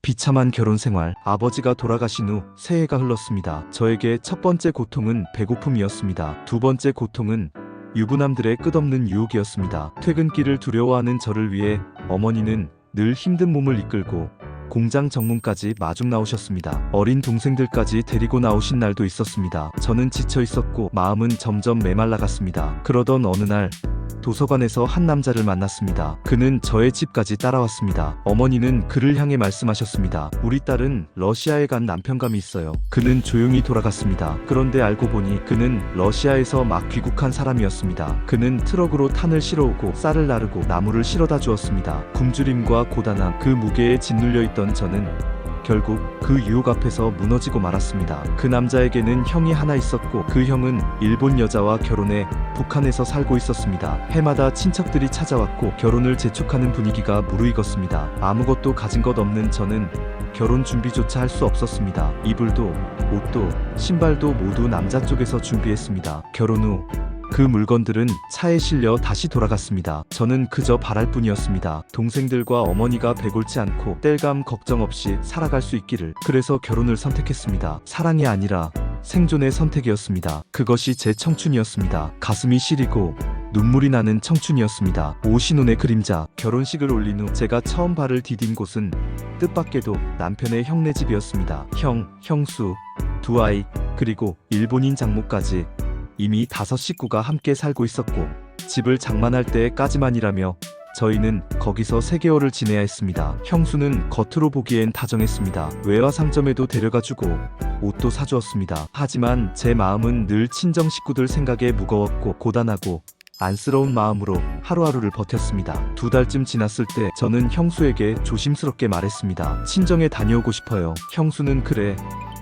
비참한 결혼 생활. 아버지가 돌아가신 후 새해가 흘렀습니다. 저에게 첫 번째 고통은 배고픔이었습니다. 두 번째 고통은 유부남들의 끝없는 유혹이었습니다. 퇴근길을 두려워하는 저를 위해 어머니는 늘 힘든 몸을 이끌고 공장 정문까지 마중 나오셨습니다. 어린 동생들까지 데리고 나오신 날도 있었습니다. 저는 지쳐 있었고 마음은 점점 메말라갔습니다. 그러던 어느 날 도서관에서 한 남자를 만났습니다. 그는 저의 집까지 따라왔습니다. 어머니는 그를 향해 말씀하셨습니다. 우리 딸은 러시아에 간 남편감이 있어요. 그는 조용히 돌아갔습니다. 그런데 알고 보니 그는 러시아에서 막 귀국한 사람이었습니다. 그는 트럭으로 탄을 실어오고 쌀을 나르고 나무를 실어다 주었습니다. 굶주림과 고단함, 그 무게에 짓눌려 있던 저는 결국 그 유혹 앞에서 무너지고 말았습니다. 그 남자에게는 형이 하나 있었고 그 형은 일본 여자와 결혼해 북한에서 살고 있었습니다. 해마다 친척들이 찾아왔고 결혼을 재촉하는 분위기가 무르익었습니다. 아무것도 가진 것 없는 저는 결혼 준비조차 할 수 없었습니다. 이불도 옷도 신발도 모두 남자 쪽에서 준비했습니다. 결혼 후 그 물건들은 차에 실려 다시 돌아갔습니다. 저는 그저 바랄 뿐이었습니다. 동생들과 어머니가 배골지 않고 뗄감 걱정 없이 살아갈 수 있기를. 그래서 결혼을 선택했습니다. 사랑이 아니라 생존의 선택이었습니다. 그것이 제 청춘이었습니다. 가슴이 시리고 눈물이 나는 청춘이었습니다. 오신혼의 그림자. 결혼식을 올린 후 제가 처음 발을 디딘 곳은 뜻밖에도 남편의 형네 집이었습니다. 형, 형수, 두 아이, 그리고 일본인 장모까지 이미 5 식구가 함께 살고 있었고 집을 장만할 때까지만이라며 저희는 거기서 3개월을 지내야 했습니다. 형수는 겉으로 보기엔 다정했습니다. 외화 상점에도 데려가주고 옷도 사주었습니다. 하지만 제 마음은 늘 친정 식구들 생각에 무거웠고 고단하고 안쓰러운 마음으로 하루하루를 버텼습니다. 2달쯤 지났을 때 저는 형수에게 조심스럽게 말했습니다. 친정에 다녀오고 싶어요. 형수는 그래,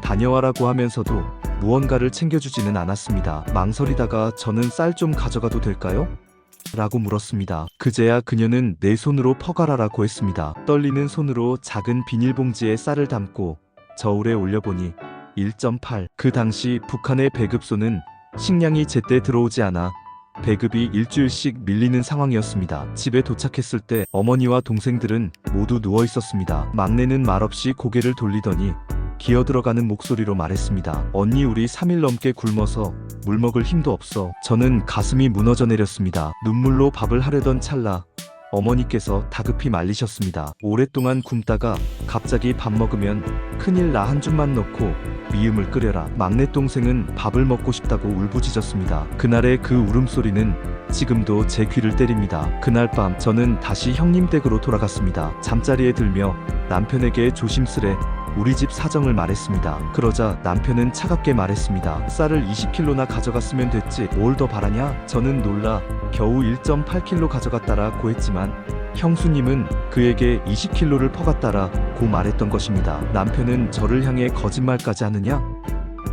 다녀와라고 하면서도 무언가를 챙겨주지는 않았습니다. 망설이다가 저는 쌀 좀 가져가도 될까요? 라고 물었습니다. 그제야 그녀는 내 손으로 퍼가라라고 했습니다. 떨리는 손으로 작은 비닐봉지에 쌀을 담고 저울에 올려보니 1.8. 그 당시 북한의 배급소는 식량이 제때 들어오지 않아 배급이 일주일씩 밀리는 상황이었습니다. 집에 도착했을 때 어머니와 동생들은 모두 누워 있었습니다. 막내는 말없이 고개를 돌리더니 기어들어가는 목소리로 말했습니다. 언니, 우리 3일 넘게 굶어서 물 먹을 힘도 없어. 저는 가슴이 무너져 내렸습니다. 눈물로 밥을 하려던 찰나 어머니께서 다급히 말리셨습니다. 오랫동안 굶다가 갑자기 밥 먹으면 큰일 나. 한 줌만 넣고 미음을 끓여라. 막내 동생은 밥을 먹고 싶다고 울부짖었습니다. 그날의 그 울음소리는 지금도 제 귀를 때립니다. 그날 밤 저는 다시 형님 댁으로 돌아갔습니다. 잠자리에 들며 남편에게 조심스레 우리 집 사정을 말했습니다. 그러자 남편은 차갑게 말했습니다. 쌀을 20kg나 가져갔으면 됐지 뭘 더 바라냐? 저는 놀라 겨우 1.8kg 가져갔다라고 했지만 형수님은 그에게 20kg를 퍼갔다라고 말했던 것입니다. 남편은 저를 향해 거짓말까지 하느냐?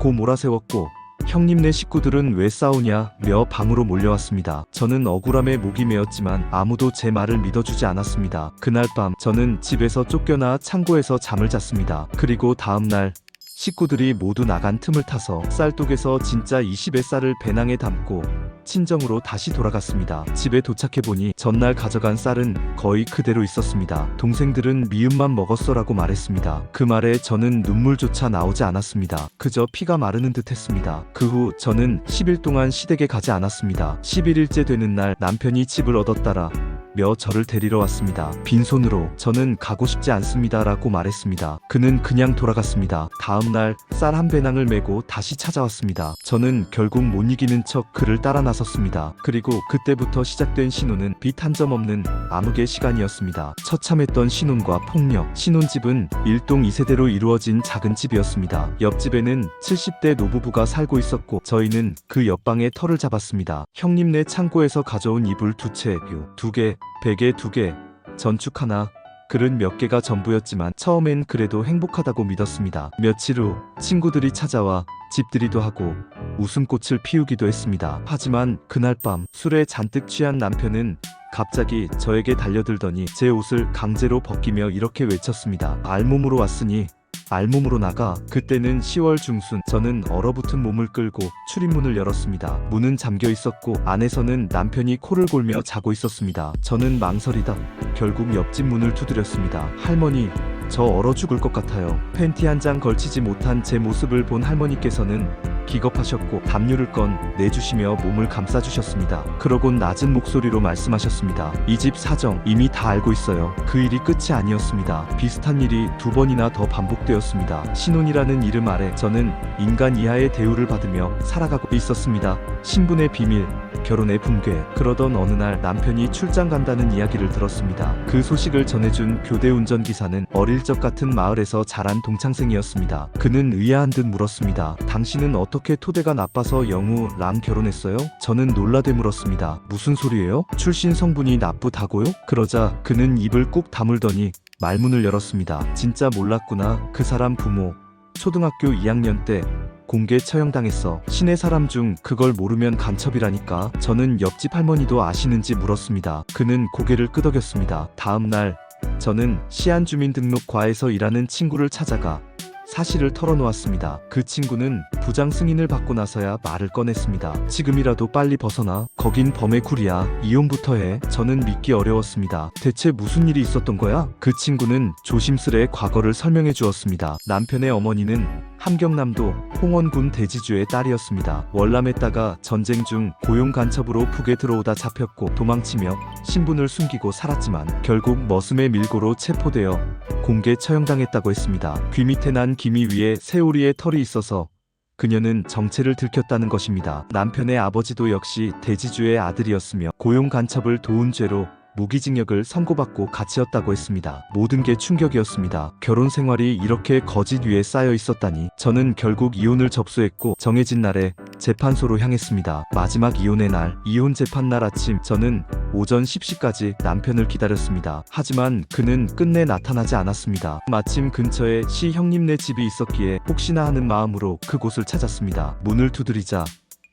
고 몰아세웠고 형님네 식구들은 왜 싸우냐며 방으로 몰려왔습니다. 저는 억울함에 목이 메었지만 아무도 제 말을 믿어주지 않았습니다. 그날 밤 저는 집에서 쫓겨나 창고에서 잠을 잤습니다. 그리고 다음날 식구들이 모두 나간 틈을 타서 쌀독에서 진짜 20의 쌀을 배낭에 담고 친정으로 다시 돌아갔습니다. 집에 도착해보니 전날 가져간 쌀은 거의 그대로 있었습니다. 동생들은 미음만 먹었어라고 말했습니다. 그 말에 저는 눈물조차 나오지 않았습니다. 그저 피가 마르는 듯 했습니다. 그 후 저는 10일 동안 시댁에 가지 않았습니다. 11일째 되는 날 남편이 집을 얻었다라 며 저를 데리러 왔습니다. 빈손으로. 저는 가고 싶지 않습니다 라고 말했습니다. 그는 그냥 돌아갔습니다. 다음날 쌀 한 배낭을 메고 다시 찾아왔습니다. 저는 결국 못 이기는 척 그를 따라 나섰습니다. 그리고 그때부터 시작된 신혼은 빛 한 점 없는 암흑의 시간이었습니다. 처참했던 신혼과 폭력. 신혼집은 1동 2세대로 이루어진 작은 집이었습니다. 옆집에는 70대 노부부가 살고 있었고 저희는 그 옆방에 터를 잡았습니다. 형님네 창고에서 가져온 이불 2채, 2개, 베개 2개, 전축 하나, 그릇 몇 개가 전부였지만 처음엔 그래도 행복하다고 믿었습니다. 며칠 후 친구들이 찾아와 집들이도 하고 웃음꽃을 피우기도 했습니다. 하지만 그날 밤 술에 잔뜩 취한 남편은 갑자기 저에게 달려들더니 제 옷을 강제로 벗기며 이렇게 외쳤습니다. 알몸으로 왔으니 알몸으로 나가. 그때는 10월 중순. 저는 얼어붙은 몸을 끌고 출입문을 열었습니다. 문은 잠겨 있었고 안에서는 남편이 코를 골며 자고 있었습니다. 저는 망설이다 결국 옆집 문을 두드렸습니다. 할머니, 저 얼어 죽을 것 같아요. 팬티 한 장 걸치지 못한 제 모습을 본 할머니께서는 기겁하셨고 담요를 건 내주시며 몸을 감싸주셨습니다. 그러곤 낮은 목소리로 말씀하셨습니다. 이 집 사정 이미 다 알고 있어요. 그 일이 끝이 아니었습니다. 비슷한 일이 2번이나 더 반복되었습니다. 신혼이라는 이름 아래 저는 인간 이하의 대우를 받으며 살아가고 있었습니다. 신분의 비밀, 결혼의 붕괴. 그러던 어느 날 남편이 출장 간다는 이야기를 들었습니다. 그 소식을 전해준 교대 운전기사는 어릴 적 같은 마을에서 자란 동창생이었습니다. 그는 의아한 듯 물었습니다. 당신은 어떻게 토대가 나빠서 영우랑 결혼했어요? 저는 놀라되 물었습니다. 무슨 소리예요? 출신 성분이 나쁘다고요? 그러자 그는 입을 꾹 다물더니 말문을 열었습니다. 진짜 몰랐구나. 그 사람 부모 초등학교 2학년 때 공개 처형당했어. 시내 사람 중 그걸 모르면 간첩이라니까. 저는 옆집 할머니도 아시는지 물었습니다. 그는 고개를 끄덕였습니다. 다음 날 저는 시안주민등록과에서 일하는 친구를 찾아가 사실을 털어놓았습니다. 그 친구는 부장 승인을 받고 나서야 말을 꺼냈습니다. 지금이라도 빨리 벗어나. 거긴 범의 굴이야. 이혼부터 해. 저는 믿기 어려웠습니다. 대체 무슨 일이 있었던 거야? 그 친구는 조심스레 과거를 설명해 주었습니다. 남편의 어머니는 함경남도 홍원군 대지주의 딸이었습니다. 월남했다가 전쟁 중 고용 간첩으로 북에 들어오다 잡혔고 도망치며 신분을 숨기고 살았지만 결국 머슴의 밀고로 체포되어 공개 처형당했다고 했습니다. 귀 밑에 난 기미 위에 새오리의 털이 있어서 그녀는 정체를 들켰다는 것입니다. 남편의 아버지도 역시 대지주의 아들이었으며 고용 간첩을 도운 죄로 무기징역을 선고받고 갇히었다고 했습니다. 모든 게 충격이었습니다. 결혼 생활이 이렇게 거짓 위에 쌓여 있었다니. 저는 결국 이혼을 접수했고 정해진 날에 재판소로 향했습니다. 마지막 이혼의 날, 이혼 재판 날 아침 저는 오전 10시까지 남편을 기다렸습니다. 하지만 그는 끝내 나타나지 않았습니다. 마침 근처에 시 형님네 집이 있었기에 혹시나 하는 마음으로 그곳을 찾았습니다. 문을 두드리자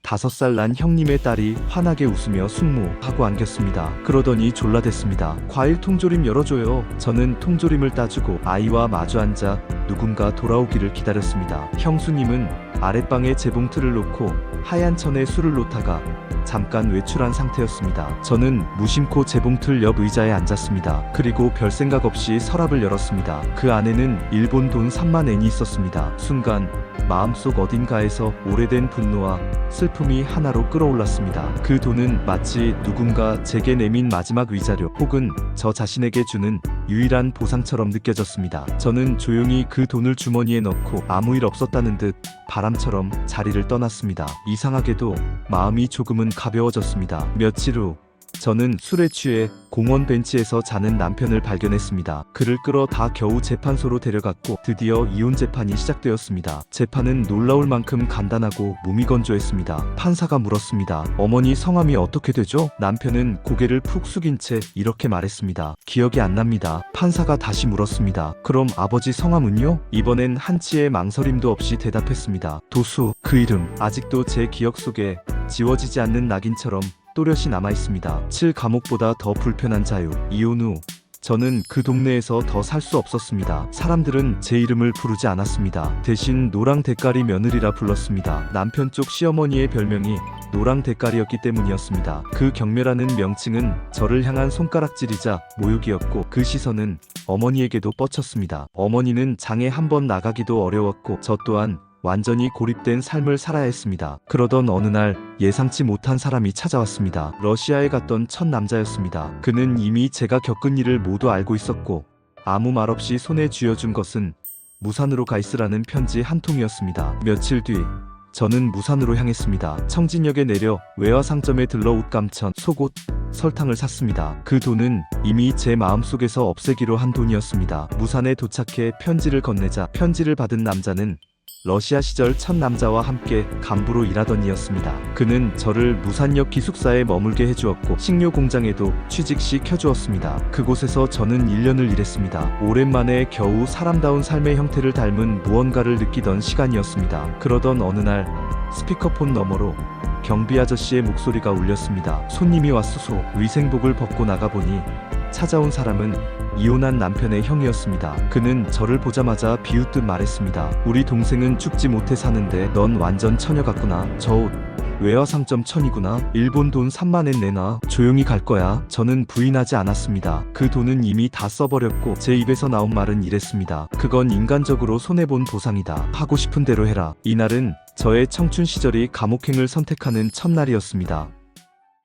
5살 난 형님의 딸이 환하게 웃으며 숙모하고 안겼습니다. 그러더니 졸라댔습니다. 과일 통조림 열어줘요. 저는 통조림을 따주고 아이와 마주 앉아 누군가 돌아오기를 기다렸습니다. 형수님은 아랫방에 재봉틀을 놓고 하얀 천에 술을 놓다가 잠깐 외출한 상태였습니다. 저는 무심코 재봉틀 옆 의자에 앉았습니다. 그리고 별 생각 없이 서랍을 열었습니다. 그 안에는 일본 돈 3만 엔이 있었습니다. 순간 마음속 어딘가에서 오래된 분노와 슬픔이 하나로 끌어올랐습니다. 그 돈은 마치 누군가 제게 내민 마지막 위자료 혹은 저 자신에게 주는 유일한 보상처럼 느껴졌습니다. 저는 조용히 그 돈을 주머니에 넣고 아무 일 없었다는 듯 바람처럼 자리를 떠났습니다. 이상하게도 마음이 조금은 가벼워졌습니다. 며칠 후 저는 술에 취해 공원 벤치에서 자는 남편을 발견했습니다. 그를 끌어 다 겨우 재판소로 데려갔고 드디어 이혼 재판이 시작되었습니다. 재판은 놀라울 만큼 간단하고 무미건조했습니다. 판사가 물었습니다. 어머니 성함이 어떻게 되죠? 남편은 고개를 푹 숙인 채 이렇게 말했습니다. 기억이 안 납니다. 판사가 다시 물었습니다. 그럼 아버지 성함은요? 이번엔 한치의 망설임도 없이 대답했습니다. 도수. 그 이름 아직도 제 기억 속에 지워지지 않는 낙인처럼 또렷이 남아있습니다. 7감옥보다 더 불편한 자유. 이혼 후 저는 그 동네에서 더 살 수 없었습니다. 사람들은 제 이름을 부르지 않았습니다. 대신 노랑 대가리 며느리라 불렀습니다. 남편 쪽 시어머니의 별명이 노랑 대가리였기 때문이었습니다. 그 경멸하는 명칭은 저를 향한 손가락질이자 모욕이었고 그 시선은 어머니에게도 뻗쳤습니다. 어머니는 장에 한 번 나가기도 어려웠고 저 또한 완전히 고립된 삶을 살아야 했습니다. 그러던 어느 날 예상치 못한 사람이 찾아왔습니다. 러시아에 갔던 첫 남자였습니다. 그는 이미 제가 겪은 일을 모두 알고 있었고 아무 말 없이 손에 쥐어준 것은 무산으로 가 있으라는 편지 한 통이었습니다. 며칠 뒤 저는 무산으로 향했습니다. 청진역에 내려 외화상점에 들러 옷감천, 속옷, 설탕을 샀습니다. 그 돈은 이미 제 마음속에서 없애기로 한 돈이었습니다. 무산에 도착해 편지를 건네자 편지를 받은 남자는 러시아 시절 첫 남자와 함께 간부로 일하던 이였습니다. 그는 저를 무산역 기숙사에 머물게 해주었고 식료 공장에도 취직시켜주었습니다. 그곳에서 저는 1년을 일했습니다. 오랜만에 겨우 사람다운 삶의 형태를 닮은 무언가를 느끼던 시간이었습니다. 그러던 어느 날 스피커폰 너머로 경비 아저씨의 목소리가 울렸습니다. 손님이 왔소서. 위생복을 벗고 나가보니 찾아온 사람은 이혼한 남편의 형이었습니다. 그는 저를 보자마자 비웃듯 말했습니다. 우리 동생은 죽지 못해 사는데 넌 완전 처녀 같구나. 저 옷 외화 상점 1000이구나. 일본 돈 3만엔 내놔. 조용히 갈 거야. 저는 부인하지 않았습니다. 그 돈은 이미 다 써버렸고 제 입에서 나온 말은 이랬습니다. 그건 인간적으로 손해본 보상이다. 하고 싶은 대로 해라. 이날은 저의 청춘 시절이 감옥행을 선택하는 첫날이었습니다.